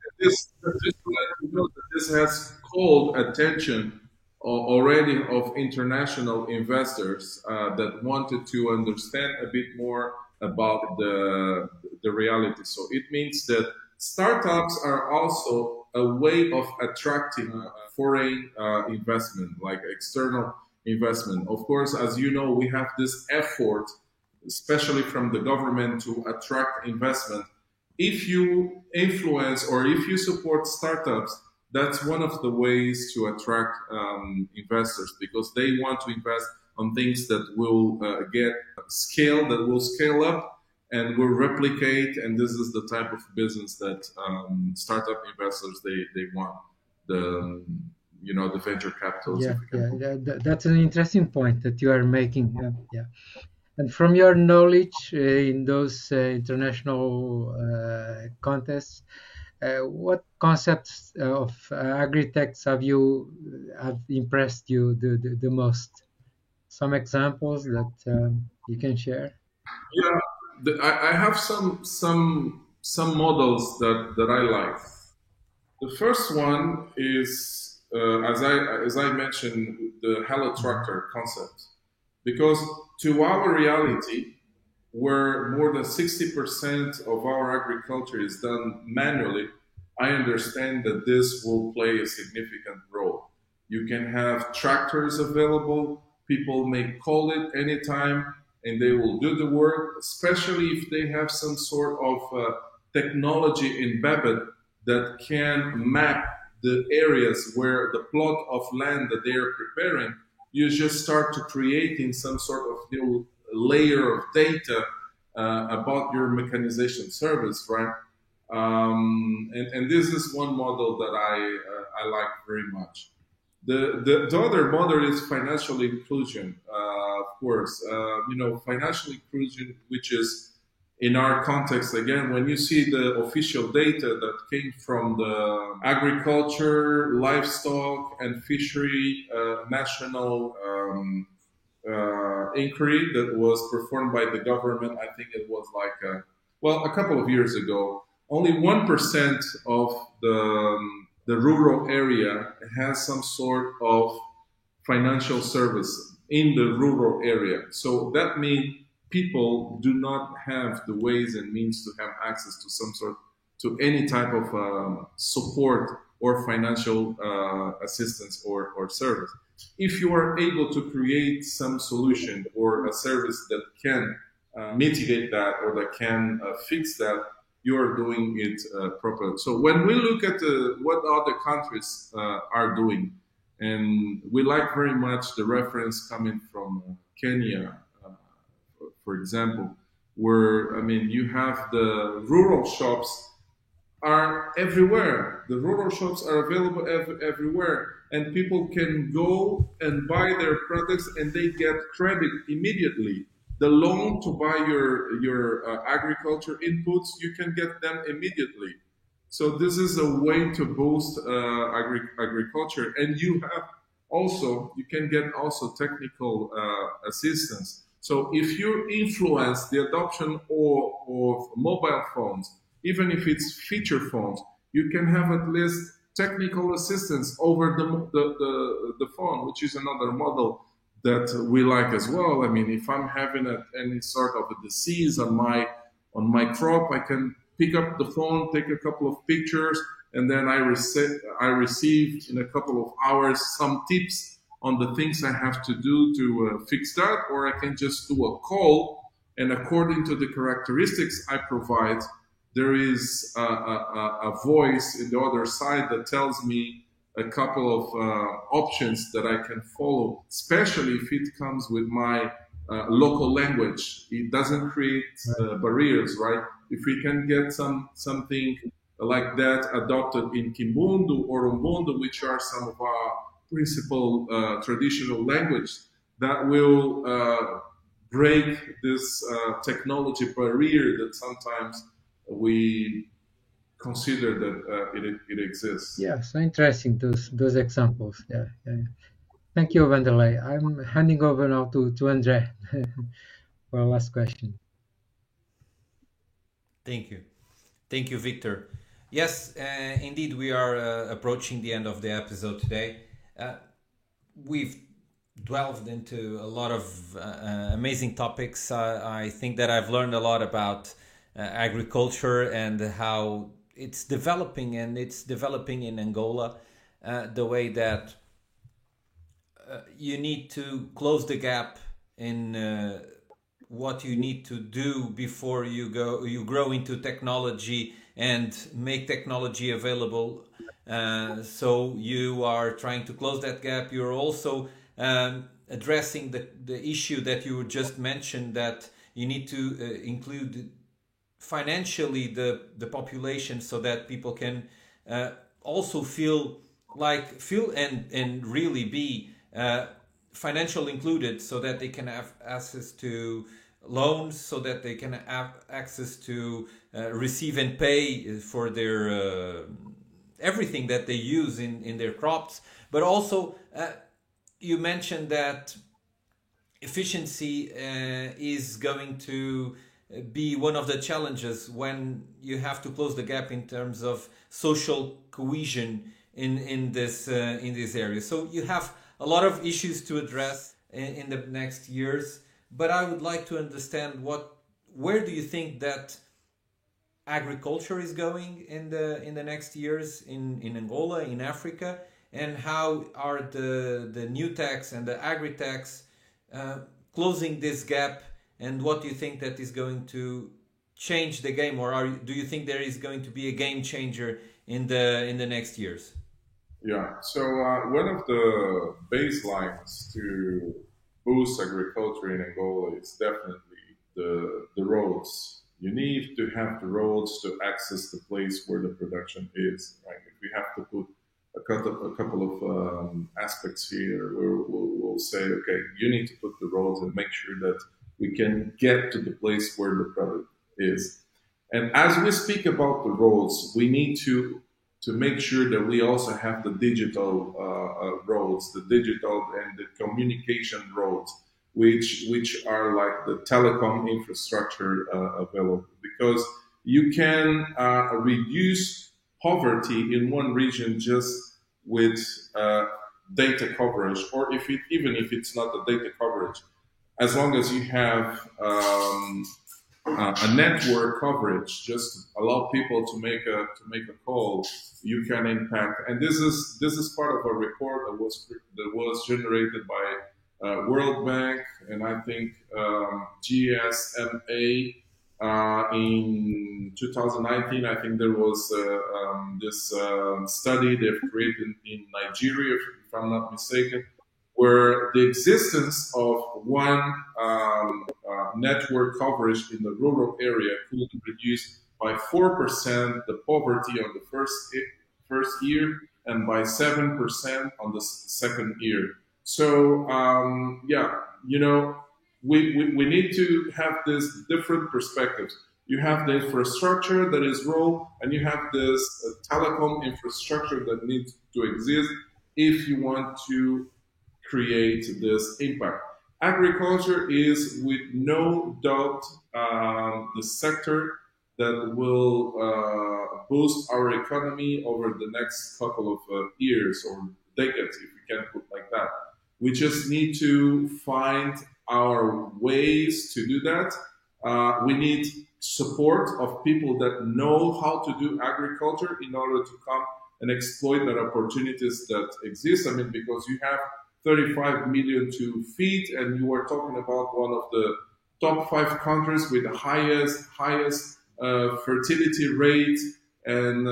[SPEAKER 1] has called attention already of international investors that wanted to understand a bit more about the reality. So it means that startups are also a way of attracting foreign investment, like external investment. Of course, as you know, we have this effort, especially from the government, to attract investment. If you influence or if you support startups, that's one of the ways to attract investors, because they want to invest on things that will get scale, that will scale up and will replicate. And this is the type of business that startup investors, they want. The venture capitals.
[SPEAKER 4] That's an interesting point that you are making. Yeah. And from your knowledge in those international contests, what concepts of agri-techs have impressed you the most? Some examples that you can share.
[SPEAKER 1] Yeah, I have some models that I like. The first one is as I mentioned, the Hello Tractor concept, because to our reality, where more than 60% of our agriculture is done manually, I understand that this will play a significant role. You can have tractors available, people may call it anytime, and they will do the work, especially if they have some sort of technology embedded that can map the areas where the plot of land that they are preparing. You just start to creating some sort of new layer of data about your mechanization service, right? And this is one model that I like very much. The other model is financial inclusion, of course. Financial inclusion, which is in our context, again, when you see the official data that came from the agriculture, livestock, and fishery national inquiry that was performed by the government, I think it was like a couple of years ago, only 1% of the rural area has some sort of financial service in the rural area. So that means people do not have the ways and means to have access to to any type of support or financial assistance or service. If you are able to create some solution or a service that can mitigate that or that can fix that, you are doing it properly. So when we look at what other countries are doing, and we like very much the reference coming from Kenya, for example, where, I mean, you have the rural shops are everywhere. The rural shops are available everywhere, and people can go and buy their products, and they get credit immediately. The loan to buy your agriculture inputs, you can get them immediately. So this is a way to boost agriculture, and you can get also technical assistance. So if you influence the adoption of mobile phones, even if it's feature phones, you can have at least technical assistance over the phone, which is another model that we like as well. I mean, if I'm having any sort of a disease on my crop, I can pick up the phone, take a couple of pictures, and then I receive in a couple of hours some tips on the things I have to do to fix that, or I can just do a call, and according to the characteristics I provide, there is a voice in the other side that tells me a couple of options that I can follow, especially if it comes with my local language. It doesn't create barriers, right? If we can get something like that adopted in Kimbundu or Umbundu, which are some of our principal traditional language, that will break this technology barrier that sometimes we consider that it exists.
[SPEAKER 4] Yeah, so interesting those examples. Yeah. Thank you, Vanderlei. I'm handing over now to Andre for our last question.
[SPEAKER 2] Thank you, Victor. Yes, indeed, we are approaching the end of the episode today. We've delved into a lot of amazing topics. I think that I've learned a lot about agriculture and how it's developing, and it's developing in Angola, the way that you need to close the gap in what you need to do before you grow into technology and make technology available. So you are trying to close that gap. You're also addressing the issue that you just mentioned, that you need to include financially the population, so that people can also feel and really be financially included, so that they can have access to loans, so that they can have access to receive and pay for their everything that they use in their crops. But also you mentioned that efficiency is going to be one of the challenges when you have to close the gap in terms of social cohesion in this area. So you have a lot of issues to address in the next years, but I would like to understand where do you think that agriculture is going in the next years in Angola, in Africa, and how are the new techs and the agri-techs closing this gap, and what do you think that is going to change the game, or do you think there is going to be a game changer in the next years?
[SPEAKER 1] Yeah, so one of the baselines to boost agriculture in Angola is definitely the roads. You need to have the roads to access the place where the production is, right? If we have to put a couple of aspects here, we'll say, okay, you need to put the roads and make sure that we can get to the place where the product is. And as we speak about the roads, we need to make sure that we also have the digital roads, the digital and the communication roads, which are like the telecom infrastructure available, because you can reduce poverty in one region just with data coverage, or even if it's not the data coverage, as long as you have a network coverage, just allow people to make a call, you can impact. And this is part of a report that was generated by World Bank and I think GSMA in 2019. I think there was this study they've created in Nigeria, if I'm not mistaken, where the existence of one network coverage in the rural area could reduce by 4% the poverty on the first year and by 7% on the second year. So yeah, we need to have this different perspectives. You have the infrastructure that is rural, and you have this telecom infrastructure that needs to exist if you want to create this impact. Agriculture is with no doubt the sector that will boost our economy over the next couple of years or decades, if we can put it like that. We just need to find our ways to do that. We need support of people that know how to do agriculture in order to come and exploit the opportunities that exist. I mean, because you have 35 million to feed, and you are talking about one of the top 5 countries with the highest fertility rate and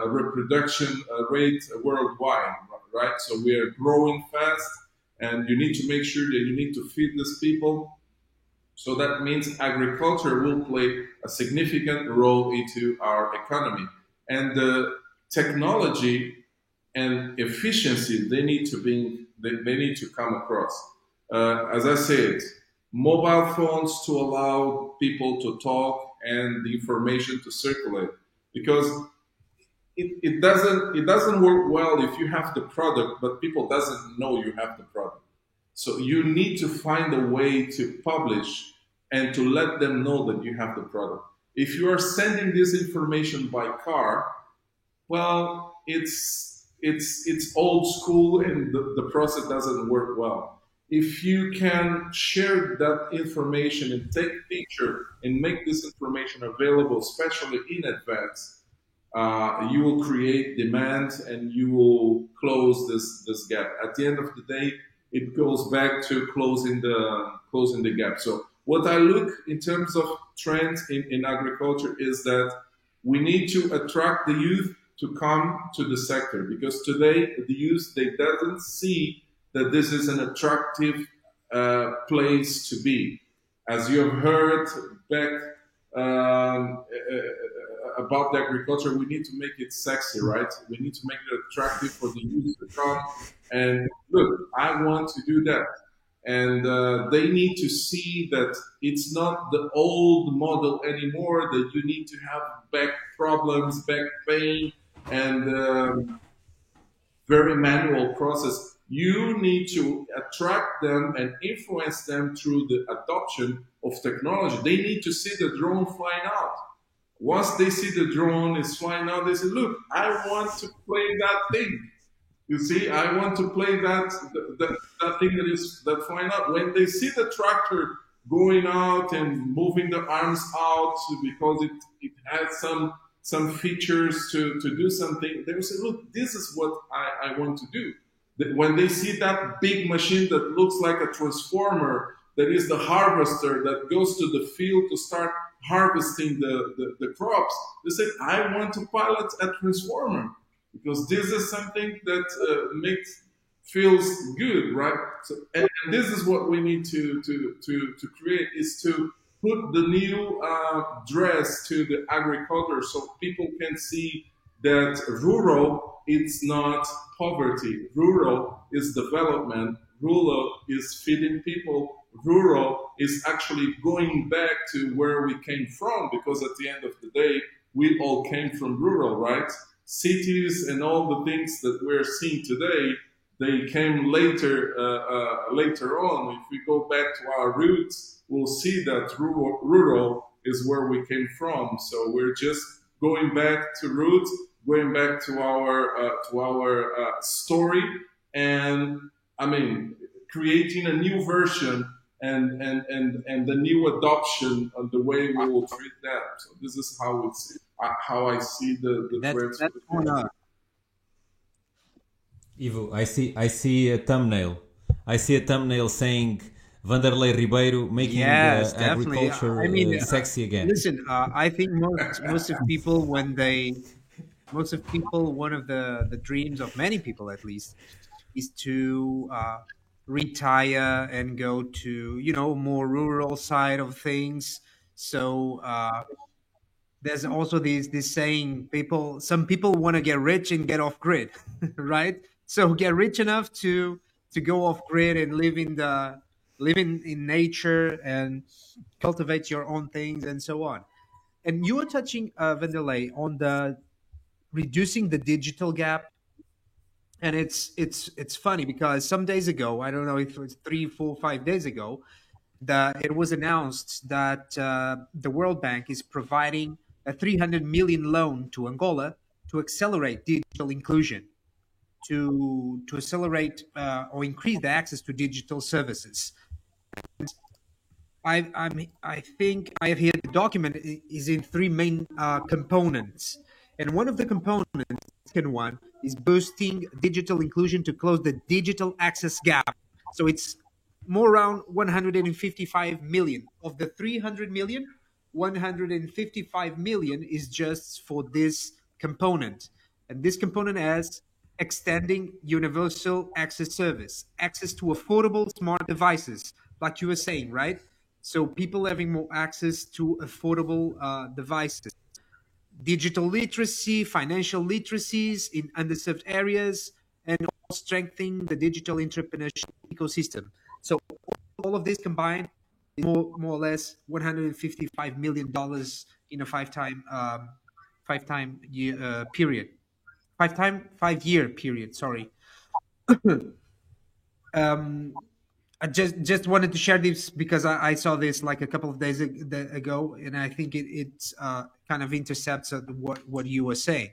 [SPEAKER 1] reproduction rate worldwide, right? So we are growing fast, and you need to make sure that you need to feed these people. So that means agriculture will play a significant role into our economy. And the technology and efficiency, they need to come across. As I said, mobile phones to allow people to talk and the information to circulate, because it doesn't work well if you have the product but people doesn't know you have the product. So you need to find a way to publish and to let them know that you have the product. If you are sending this information by car, well, it's old school and the process doesn't work well. If you can share that information and take picture and make this information available, especially in advance, you will create demand and you will close this gap. At the end of the day, it goes back to closing the gap. So what I look in terms of trends in agriculture is that we need to attract the youth to come to the sector, because today the youth, they doesn't see that this is an attractive place to be. As you have heard back about the agriculture, we need to make it sexy, right? We need to make it attractive for the youth to come and look, I want to do that. And they need to see that it's not the old model anymore, that you need to have back problems, back pain, and very manual process. You need to attract them and influence them through the adoption of technology. They need to see the drone flying out. Once they see the drone is flying out, they say, look, I want to play that thing. You see, I want to play that thing that flying out. When they see the tractor going out and moving the arms out because it has some features to do something, they will say, look, this is what I want to do. When they see that big machine that looks like a transformer, that is the harvester that goes to the field to start harvesting the crops, they say, I want to pilot a transformer, because this is something that feels good, right? So, and this is what we need to create, is to put the new dress to the agriculture, so people can see that rural, it's not poverty. Rural is development. Rural is feeding people. Rural is actually going back to where we came from, because at the end of the day, we all came from rural, right? Cities and all the things that we're seeing today, they came later on. If we go back to our roots, we'll see that rural is where we came from. So we're just going back to roots, going back to our story, and I mean, creating a new version and the new adoption of the way we will treat them. So this is how I see the trends for
[SPEAKER 3] That's
[SPEAKER 1] the
[SPEAKER 3] on
[SPEAKER 1] future.
[SPEAKER 2] Ivo, I see a thumbnail. I see a thumbnail saying Vanderlei Ribeiro making
[SPEAKER 3] yes, definitely.
[SPEAKER 2] agriculture
[SPEAKER 3] I mean,
[SPEAKER 2] sexy again.
[SPEAKER 3] listen, I think most of people one of the dreams of many people at least is to retire and go to more rural side of things. So there's also this saying, some people want to get rich and get off grid, right? So get rich enough to go off grid and live in nature and cultivate your own things and so on. And you were touching, Vanderlei, on the reducing the digital gap. And it's funny because some days ago, I don't know if it was 3, 4, 5 days ago, that it was announced that the World Bank is providing a 300 million loan to Angola to accelerate digital inclusion, to accelerate or increase the access to digital services. I think I have here the document is in three main components, and one of the components, the second one, is boosting digital inclusion to close the digital access gap. So it's more around 155 million of the 300 million. 155 million is just for this component, and this component has extending universal access service, access to affordable smart devices, like you were saying, right? So people having more access to affordable devices, digital literacy, financial literacies in underserved areas, and also strengthening the digital entrepreneurship ecosystem. So all of this combined is more or less $155 million in a five-time year period, 5-year period. Sorry. I just wanted to share this because I saw this like a couple of days ago, and I think it's kind of intercepts what you were saying.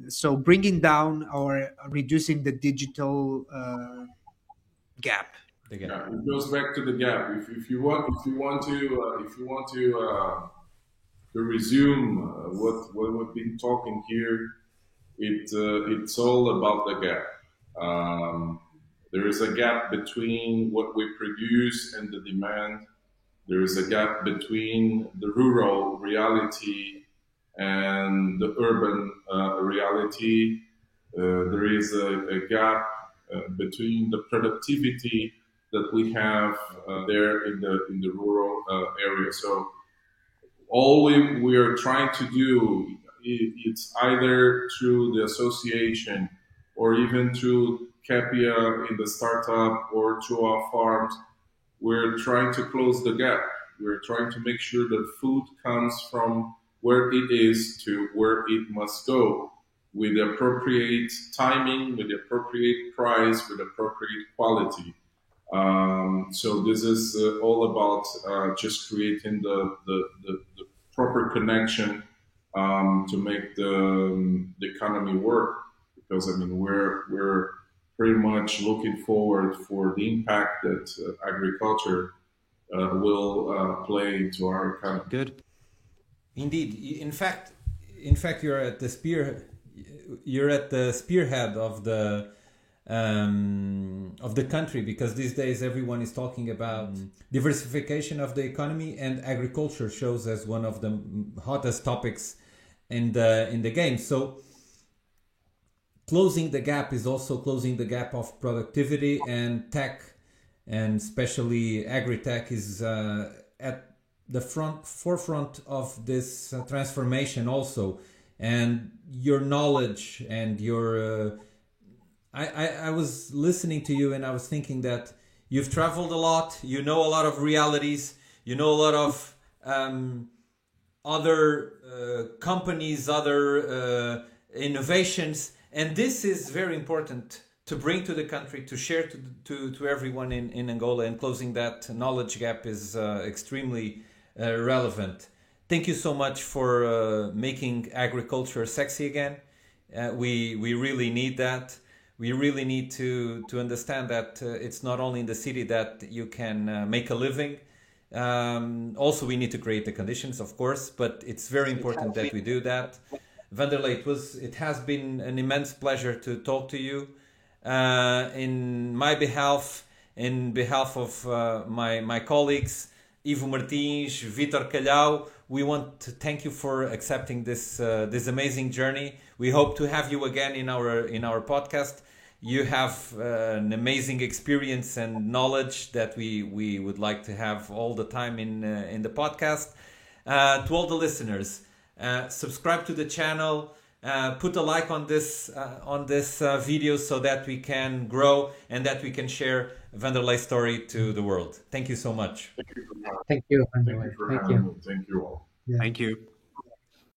[SPEAKER 3] So bringing down or reducing the digital gap.
[SPEAKER 2] The gap.
[SPEAKER 1] Yeah, it goes back to the gap. If you want to resume what we've been talking here, it's all about the gap. There is a gap between what we produce and the demand. There is a gap between the rural reality and the urban reality. There is a gap between the productivity that we have there in the rural area. So all we are trying to do, it's either through the association or even through Capia in the startup or through our farms, we're trying to close the gap. We're trying to make sure that food comes from where it is to where it must go with the appropriate timing, with the appropriate price, with appropriate quality. So this is all about just creating the proper connection to make the economy work. Because I mean, we're pretty much looking forward for the impact that agriculture will play into our economy.
[SPEAKER 3] Good.
[SPEAKER 2] Indeed. In fact, you're at the spearhead of the country, because these days everyone is talking about diversification of the economy, and agriculture shows as one of the hottest topics in the game. So closing the gap is also closing the gap of productivity, and tech, and especially agri-tech, is at the forefront of this transformation also. And your knowledge and your I was listening to you, and I was thinking that you've traveled a lot, you know a lot of realities, you know a lot of other companies, other innovations, and this is very important to bring to the country, to share to everyone in Angola, and closing that knowledge gap is extremely relevant. Thank you so much for making agriculture sexy again. We really need that. we really need to understand that it's not only in the city that you can make a living. Also, we need to create the conditions, of course, but it's very important that we do that. Vanderlei, it has been an immense pleasure to talk to you. In my behalf, in behalf of my colleagues, Ivo Martins, Vitor Calhau, we want to thank you for accepting this amazing journey. We hope to have you again in our podcast. You have an amazing experience and knowledge that we would like to have all the time in the podcast. To all the listeners, subscribe to the channel. Put a like on this video so that we can grow and that we can share Vanderlei's story to the world. Thank you so much.
[SPEAKER 4] Thank you,
[SPEAKER 1] Thank
[SPEAKER 4] Vanderlei.
[SPEAKER 1] you for
[SPEAKER 4] Thank
[SPEAKER 1] having
[SPEAKER 4] you.
[SPEAKER 1] me. Thank you all.
[SPEAKER 3] Thank you.